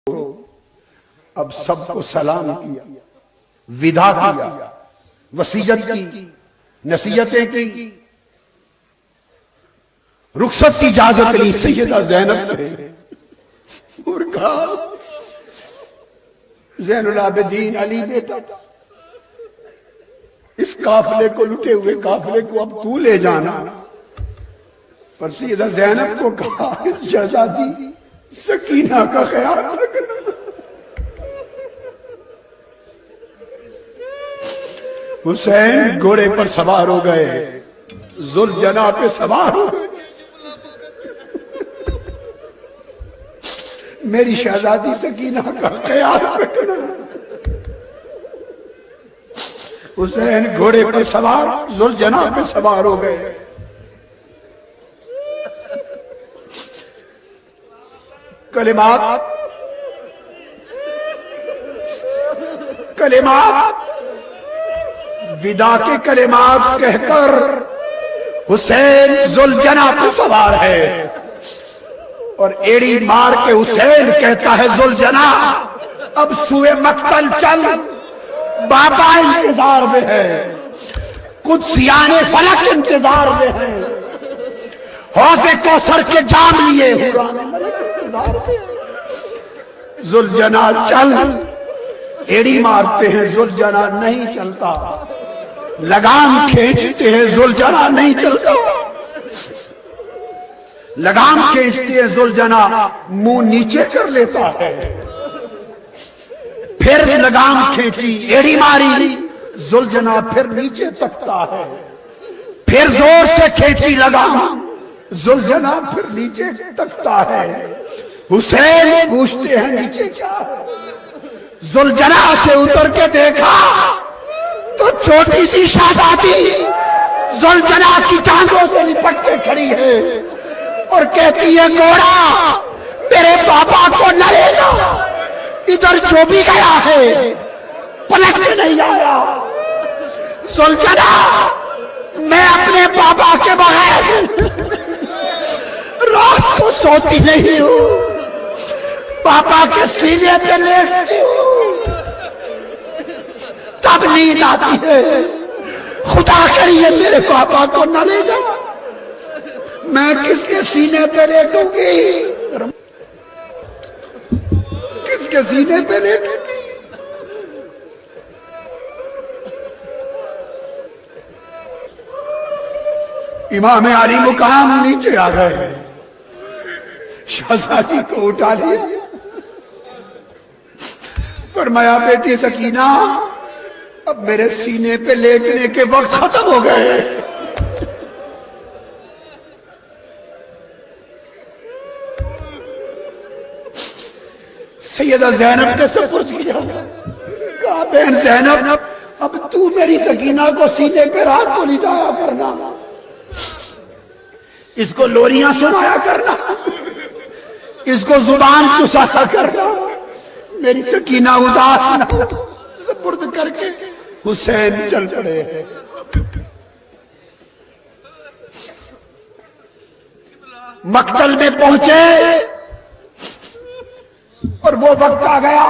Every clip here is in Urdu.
اب سب کو سلام کیا، ودا کیا، وصیت کی، نصیحتیں کی، رخصت کی اجازت لی سیدہ زینب سے اور کہا زین العابدین علی بیٹا اس قافلے کو لٹے ہوئے قافلے کو اب تو لے جانا۔ پر سیدہ زینب کو کہا شہزادی سکینہ کا خیال رکھنا۔ حسین گھوڑے پر سوار ہو گئے، ذوالجناح پہ سوار ہو گئے۔ میری شہزادی سکینہ کا خیال رکھنا۔ حسین گھوڑے پر سوار ذوالجناح پہ سوار ہو گئے۔ کلمات ودا کے کلمات کہہ کر حسین ذوالجناح پہ سوار ہے اور ایڑی مار کے حسین کہتا ہے ذوالجناح اب سوئے مقتل چل، بابا انتظار میں ہے، قدسیان فلک انتظار میں ہے، حوض کوثر کے جام لیے حوران ملک انتظار میں ہے۔ ذوالجناح چل، ایڑی مارتے ہیں ذوالجناح نہیں چلتا، لگام کھینچتے ہیں ذوالجناح نہیں چلتا، لگام کھینچتے ہیں ذوالجناح منہ نیچے کر لیتا ہے، پھر لگام کھینچی ایڑی ماری ذوالجناح پھر نیچے تکتا ہے، پھر زور سے کھینچی لگام ذوالجناح پھر نیچے تکتا ہے۔ حسین پوچھتے ہیں نیچے کیا ہے؟ ذوالجناح سے اتر کے دیکھا تو چھوٹی سی شہزادی ذوالجناح کی ٹانگوں سے لپٹ کے کھڑی ہے اور کہتی ہے گھوڑا میرے بابا کو نہ لے جا، ادھر جو بھی گیا ہے پلٹ کے نہیں آیا۔ ذوالجناح میں اپنے بابا کے بغیر رات کو سوتی نہیں ہوں، بابا کے سینے پہ لیٹتی ہوں، تب نیند آتی ہے۔ خدا کریے میرے بابا کو نہ لے جا، میں کس کے سینے پہ لیٹوں گی؟ کس کے سینے پہ لیٹوں گی؟ امام علی مقام نیچے آ گئے، شہزادی کو اٹھا لیا، فرمایا بیٹی سکینہ اب میرے سینے پہ لیٹنے کے وقت ختم ہو گئے۔ سیدہ زینب نے سپرد کیا، کہا بہن زینب اب تو میری سکینہ کو سینے پہ رات کو لٹایا کرنا، اس کو لوریاں سنایا کرنا، اس کو زبان چسایا کرنا، میری سکینہ اداس نہ۔ سپرد کر کے حسین چل پڑے۔ مقتل میں پہنچے اور وہ وقت آ گیا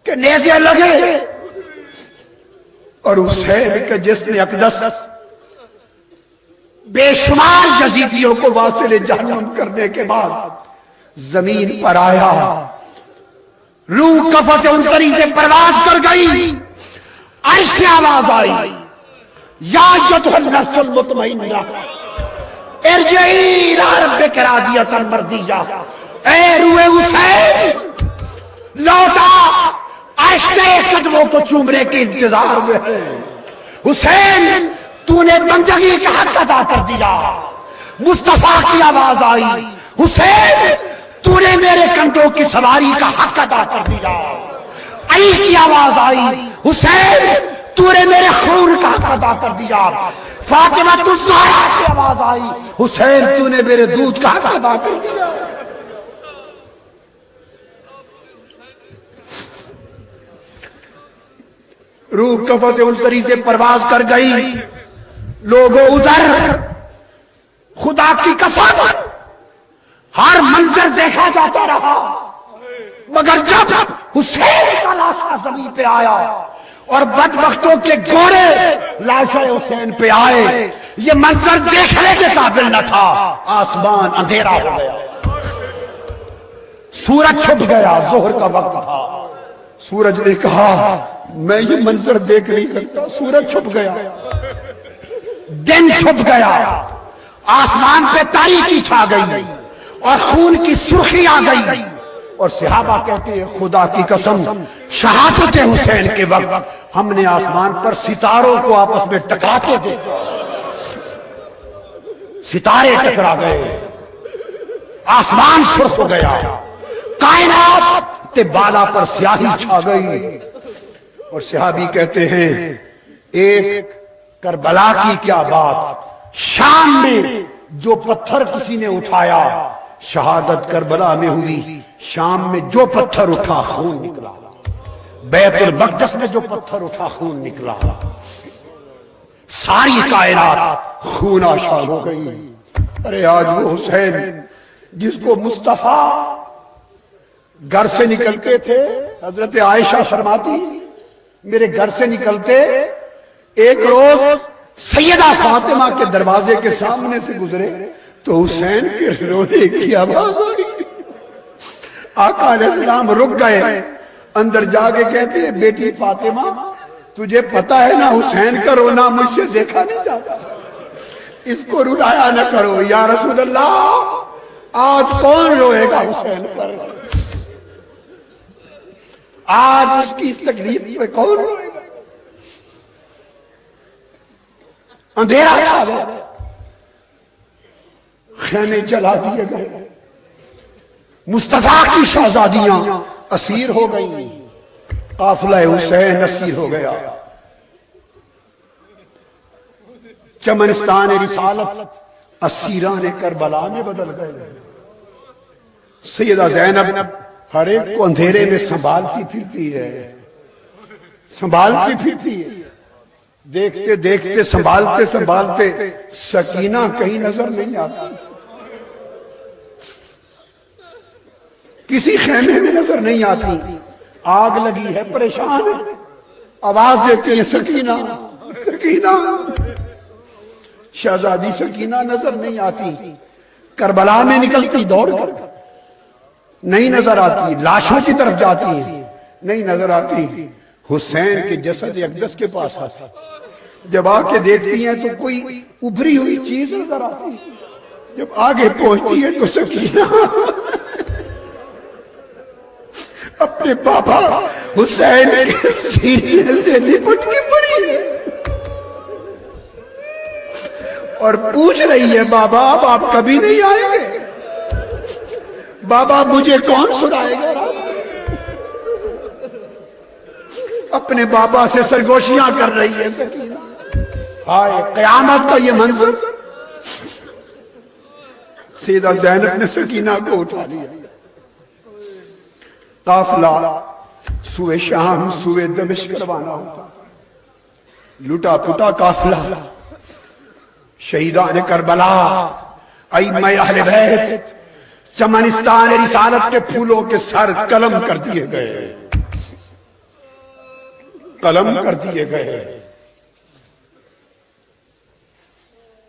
کہ نیزے لگے اور حسین کے جسم اقدس بے شمار یزیدیوں کو واصل جہنم کرنے کے بعد زمین پر آیا، روح قفس عنقری سے پرواز کر گئی، عرش سے آواز آئی یا ایتھا النفس المطمئنہ ارجعی الی ربک راضیۃ مرضیہ، اے روح حسین لوٹا، عرش کے قدموں کو چومنے کے انتظار میں ہے۔ حسین تو نے بندگی کا حق ادا کر دیا۔ مصطفیٰ کی آواز آئی حسین تو نے میرے کندھوں کی سواری کا حق ادا کر دیا۔ علی کی آواز آئی حسین تو نے میرے خون کا حق ادا کر دیا۔ فاطمہ الزہرا کی آواز آئی حسین تو نے میرے دودھ کا حق ادا کر دیا۔ روح قفس عنقری سے پرواز کر گئی، لوگوں ادھر خدا کی قسم ہر منظر دیکھا جاتا رہا، مگر جب حسین کا لاشا زمین پہ آیا اور بدبختوں کے گھوڑے لاشا حسین پہ آئے، یہ منظر دیکھنے کے قابل نہ تھا. آسمان اندھیرا ہو گیا، سورج چھپ گیا، ظہر کا وقت تھا. سورج نے کہا میں یہ منظر دیکھ نہیں سکتا. سورج چھپ گیا، دن چھپ گیا، آسمان پہ تاریکی چھا گئی اور خون کی سرخی آ گئی. اور صحابہ کہتے ہیں خدا کی قسم شہادت حسین کے وقت ہم نے آسمان پر ستاروں کو آپس میں ٹکراتے دیکھا. ستارے ٹکرا گئے، آسمان سرخ ہو گیا، کائنات کے بالا پر سیاہی چھا گئی. اور صحابی کہتے ہیں ایک کربلا کی کیا بات، شام میں جو پتھر کسی نے اٹھایا شہادت کربلا میں ہوئی، شام میں جو پتھر اٹھا خون نکلا، بیت المقدس میں جو پتھر اٹھا خون نکلا، ساری کائنات خون آشا ہو گئی. ارے آج وہ حسین جس کو مصطفیٰ گھر سے نکلتے تھے، حضرت عائشہ فرماتی میرے گھر سے نکلتے ایک روز سیدہ فاطمہ کے دروازے کے سامنے سے گزرے تو حسین کے رونے کی آواز آئی. آقا علیہ السلام رک گئے، اندر جا کے کہتے ہیں بیٹی فاطمہ تجھے پتا ہے نا حسین کا رونا مجھ سے دیکھا نہیں جاتا، اس کو رلایا نہ کرو. یا رسول اللہ آج کون روئے گا حسین پر؟ آج اس کی اس تکلیف پہ کون روئے گا؟ اندھیرا چھا گیا، خیمے جلا دیے گئے، مصطفیٰ کی شہزادیاں اسیر ہو گئیں، قافلہ حسین اسیر ہو گیا. چمنستان رسالت اسیران کربلا میں بدل گئے. سیدہ زینب ہر ایک کو اندھیرے میں سنبھالتی پھرتی ہے، سنبھالتی پھرتی ہے. دیکھتے دیکھتے سنبھالتے سنبھالتے سکینہ کہیں نظر نہیں آتی، کسی خیمے میں نظر نہیں آتی. آگ لگی ہے، پریشان ہے، آواز دیتی ہے سکینہ سکینہ. شہزادی سکینہ نظر نہیں آتی. کربلا میں نکلتی دوڑ کر، نہیں نظر آتی. لاشوں کی طرف جاتی ہے، نہیں نظر آتی. حسین کے جسد اقدس کے پاس آتی، جب آ کے دیکھتی ہیں تو کوئی ابھری ہوئی چیز نظر آتی ہے. جب آگے پہنچتی ہے تو سکینہ اپنے بابا حسین کے سینے سے لپٹ کے پڑی ہے اور پوچھ رہی ہے بابا اب آپ کبھی نہیں آئیں گے؟ بابا مجھے کون سنائے گا؟ اپنے بابا سے سرگوشیاں کر رہی ہے. ہائے قیامت کا یہ منظر. سیدہ زینب نے سکینہ کو اٹھا لیا. قافلہ سوئے شام سوئے دمشق روانہ ہوتا، لٹا پٹا قافلہ. شہیدان کربلا، ائمہ اہل بیت، چمنستان رسالت کے پھولوں کے سر قلم کر دیے گئے، قلم کر دیے گئے.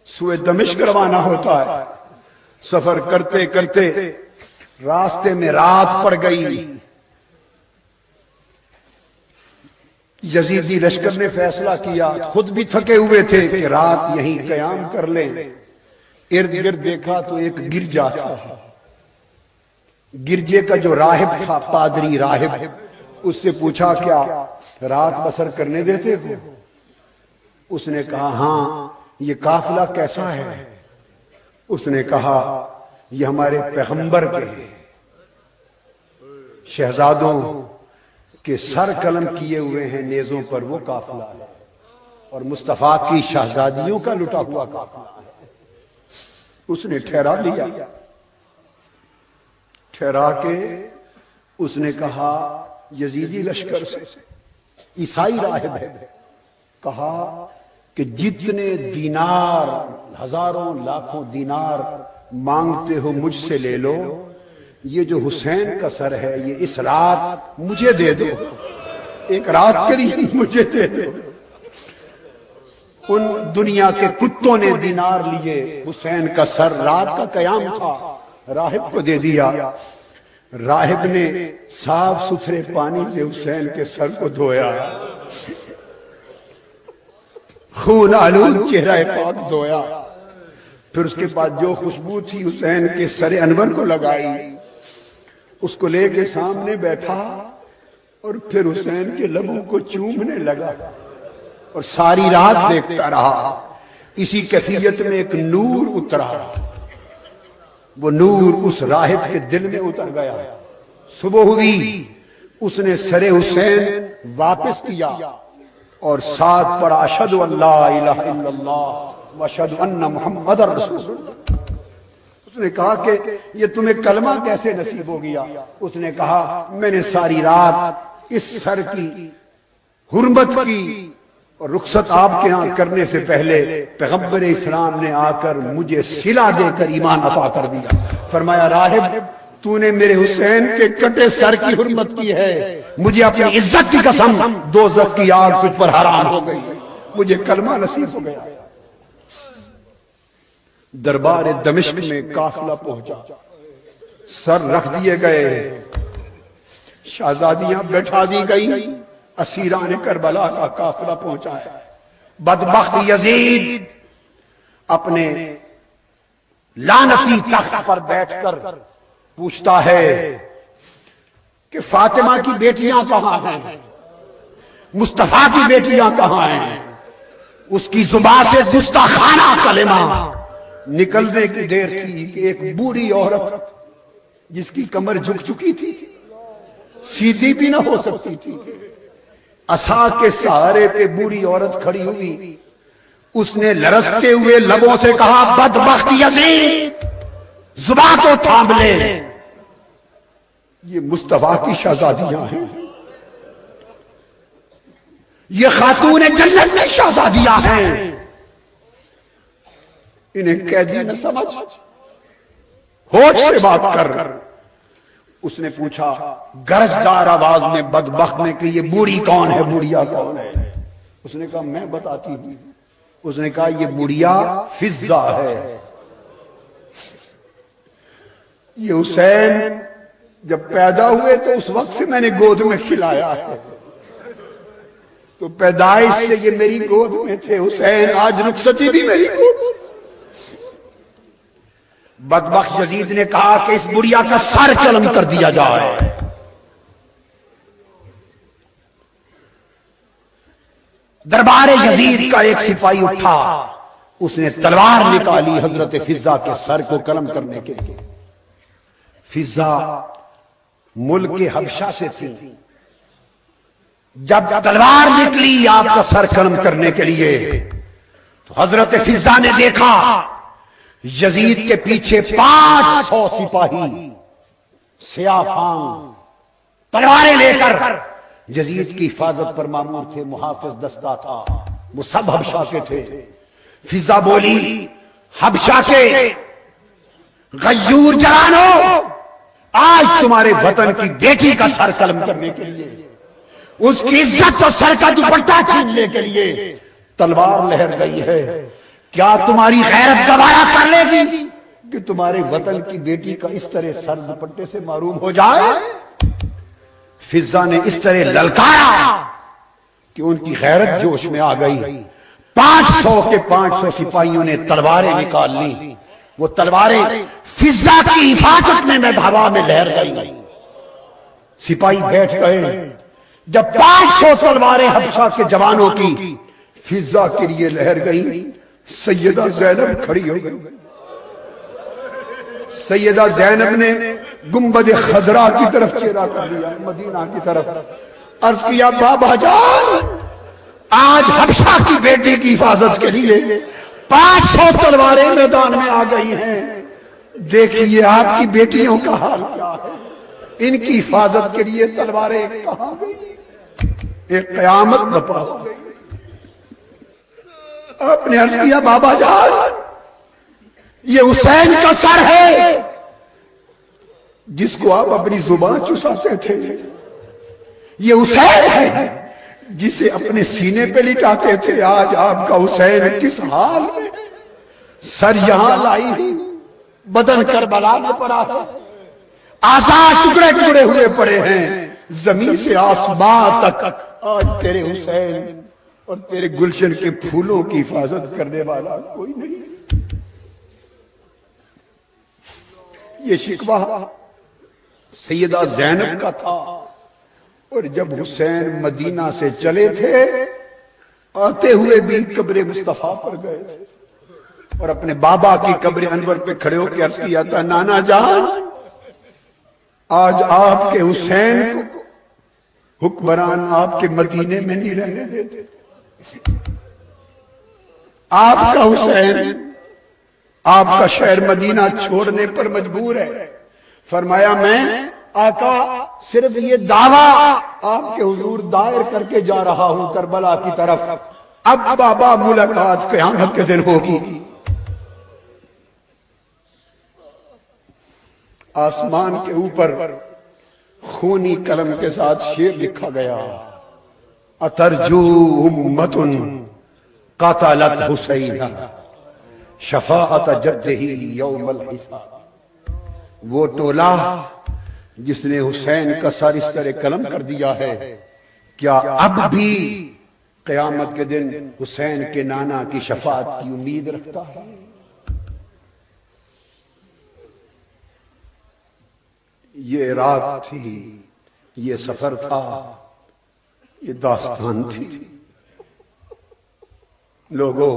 سوئے دمشق روانہ ہوتا ہے. سفر کرتے کرتے راستے میں رات پڑ گئی. یزیدی لشکر نے فیصلہ کیا، خود بھی تھکے ہوئے تھے کہ رات یہیں قیام کر لیں. ارد گرد دیکھا تو ایک گرجا تھا. گرجے کا جو راہب تھا، پادری راہب، اس سے پوچھا کیا رات بسر کرنے دیتے ہو؟ اس نے کہا ہاں. یہ قافلہ کیسا ہے؟ اس نے کہا یہ ہمارے پیغمبر کے شہزادوں کے سر قلم کیے ہوئے ہیں نیزوں پر، وہ قافلہ ہے، اور مصطفیٰ کی شہزادیوں کا لٹا ہوا قافلہ ہے. اس نے ٹھہرا لیا. ٹھہرا کے اس نے کہا یزیدی لشکر سے، عیسائی راہب ہے، کہا کہ جتنے دینار، ہزاروں لاکھوں دینار مانگتے ہو مجھ سے لے لو، یہ جو حسین کا سر ہے یہ اس رات مجھے دے دو، ایک رات کے لیے مجھے دے دو۔ ان دنیا کے کتوں نے دینار لیے، حسین کا سر، رات کا قیام تھا، راہب کو دے دیا۔ راہب نے صاف ستھرے پانی سے حسین کے سر کو دھویا، خون آلود چہرہ پاک دھویا، پھر اس کے بعد جو خوشبو تھی حسین کے سر انور کو لگائی، اس کو لے کے سامنے بیٹھا اور پھر حسین کے لبوں کو چومنے لگا اور ساری رات دیکھتا رہا۔ اسی کیفیت میں ایک نور اترا، وہ نور اس راہب کے دل میں اتر گیا۔ صبح ہوئی، اس نے سر حسین واپس کیا اور ساتھ پڑھا اشہد ان لا الہ الا اللہ واشہد ان محمد رسول اللہ۔ اس نے کہا کہ یہ تمہیں کلمہ کیسے نصیب ہو گیا؟ اس نے کہا میں نے ساری رات اس سر کی حرمت کی، اور رخصت آپ کے ہاں کرنے سے پہلے پیغمبر اسلام نے آ کر مجھے صلہ دے کر ایمان عطا کر دیا۔ فرمایا راہب تو نے میرے حسین کے کٹے سر کی حرمت کی ہے، مجھے اپنی عزت کی قسم دوزخ کی آگ تجھ پر حرام ہو گئی، مجھے کلمہ نصیب ہو گیا۔ دربار دمشق میں قافلہ پہنچا، سر رکھ دیے گئے، شہزادیاں بیٹھا دی گئی، اسیران کربلا کا قافلہ پہنچا ہے۔ بدبخت یزید اپنے لعنتی تخت پر بیٹھ کر پوچھتا ہے کہ فاطمہ کی بیٹیاں کہاں ہیں، مصطفیٰ کی بیٹیاں کہاں ہیں؟ اس کی زبان سے گستاخانہ کلمہ نکلنے کی دیر تھی کہ ایک بوڑھی عورت جس کی کمر جھک چکی تھی، سیدھی بھی نہ ہو سکتی تھی، عصا کے سہارے پہ بوڑھی عورت کھڑی ہوئی، اس نے لرزتے ہوئے لبوں سے کہا بدبخت یزید زبان کو تھام لے، یہ مصطفیٰ کی شہزادیاں ہیں، یہ خاتون جنت میں شہزادیاں ہیں، انہیں قیدی نہ سمجھ، ہوش سے بات کر۔ اس نے پوچھا گرجدار آواز میں بدبخت نے کہ یہ بوڑھی کون ہے، بوڑھیا کون ہے؟ اس نے کہا میں بتاتی ہوں۔ اس نے کہا یہ بوڑھیا فضہ ہے، یہ حسین جب پیدا ہوئے تو اس وقت سے میں نے گود میں کھلایا ہے، تو پیدائش سے یہ میری گود میں تھے، حسین آج رخصتی بھی میری گود۔ بدبخت یزید نے کہا کہ اس بڑھیا کا سر قلم کر دیا جائے۔ دربار یزید کا ایک سپاہی اٹھا، اس نے تلوار نکالی حضرت فضہ کے سر کو قلم کرنے کے لیے۔ فضہ ملک حبشہ سے تھی، جب تلوار نکلی آپ کا سر قلم کرنے کے لیے تو حضرت فضہ نے دیکھا یزید کے پیچھے 500 سپاہی سیاہ فام تلواریں لے کر یزید کی حفاظت پر مامور تھے، محافظ دستہ تھا، وہ سب حبشہ کے تھے۔ فضہ بولی حبشہ کے غیور جوانوں، آج تمہارے وطن کی بیٹی کا سر قلم کرنے کے لیے، اس کی عزت اور سر کا دوپٹہ چھیننے کے لیے تلوار لہر گئی ہے، کیا تمہاری غیرت گوارا کر لے گی کہ تمہارے وطن کی بیٹی کا اس طرح سر دوپٹے سے معروم ہو جائے؟ فضہ نے اس طرح للکارا کہ ان کی غیرت جوش میں آ گئی۔ 500 کے 500 سپاہیوں نے تلواریں نکال لی، وہ تلواریں فضہ کی حفاظت میں ہوا میں لہر گئی۔ سپاہی بیٹھ گئے، جب 500 تلواریں حبشہ کے جوانوں کی فضہ کے لیے لہر گئی، سیدہ زینب کھڑی ہو گئی۔ سیدہ زینب نے گنبد خضرا کی طرف چہرہ کر لیا، مدینہ کی طرف، عرض کیا بابا جان آج حبشہ کی بیٹی کی حفاظت کے لیے 500 تلواریں میدان میں آ گئی ہیں، دیکھیے آپ کی بیٹیوں کا حال کیا ہے، ان کی حفاظت کے لیے تلواریں کہاں گئی؟ ایک قیامت برپا ہو گئی۔ آپ نے عرض کیا بابا جان یہ حسین کا سر ہے، جس کو آپ اپنی زبان چساتے تھے، یہ حسین ہے جسے اپنے سینے پہ لٹاتے تھے۔ آج آپ کا حسین کس حال میں؟ سر یہاں لائی، بدن کربلا میں پڑا ہے، آزاد ٹکڑے ٹکڑے ہوئے پڑے ہیں، زمین سے آسمان تک آج تیرے حسین اور تیرے گلشن کے پھولوں کی حفاظت کرنے والا کوئی نہیں۔ یہ شکوہ سیدہ زینب کا تھا، اور جب حسین مدینہ سے چلے تھے آتے ہوئے بھی قبر مصطفیٰ پر گئے تھے، اور اپنے بابا کی قبر انور پہ کھڑے ہو کے عرض کیا تھا، نانا جان آج آپ کے حسین کو حکمران آپ کے مدینے میں نہیں رہنے دیتے، آپ کا حسین آپ کا شہر مدینہ چھوڑنے پر مجبور ہے۔ فرمایا میں آقا صرف یہ دعویٰ آپ کے حضور دائر کر کے جا رہا ہوں کربلا کی طرف، اب بابا ملاقات قیامت کے دن ہوگی۔ آسمان کے اوپر خونی قلم کے ساتھ شعر لکھا گیا، اترجو امت قاتلت حسین شفاعت جدہ یوم الحساب۔ وہ ٹولہ جس نے حسین کا سر اس طرح قلم کر دیا ہے، کیا اب بھی قیامت کے دن حسین کے نانا کی شفاعت کی امید رکھتا ہے؟ یہ رات تھی، یہ سفر تھا، یہ داستان تھی۔ لوگوں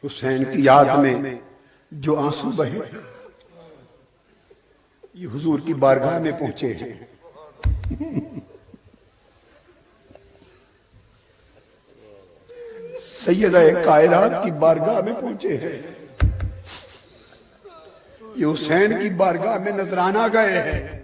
حسین کی یاد میں جو آنسو بہے یہ حضور کی بارگاہ میں پہنچے ہیں۔ سیدہ کائنات کی بارگاہ میں پہنچے ہیں، یہ حسین کی بارگاہ میں نذرانہ گئے ہیں۔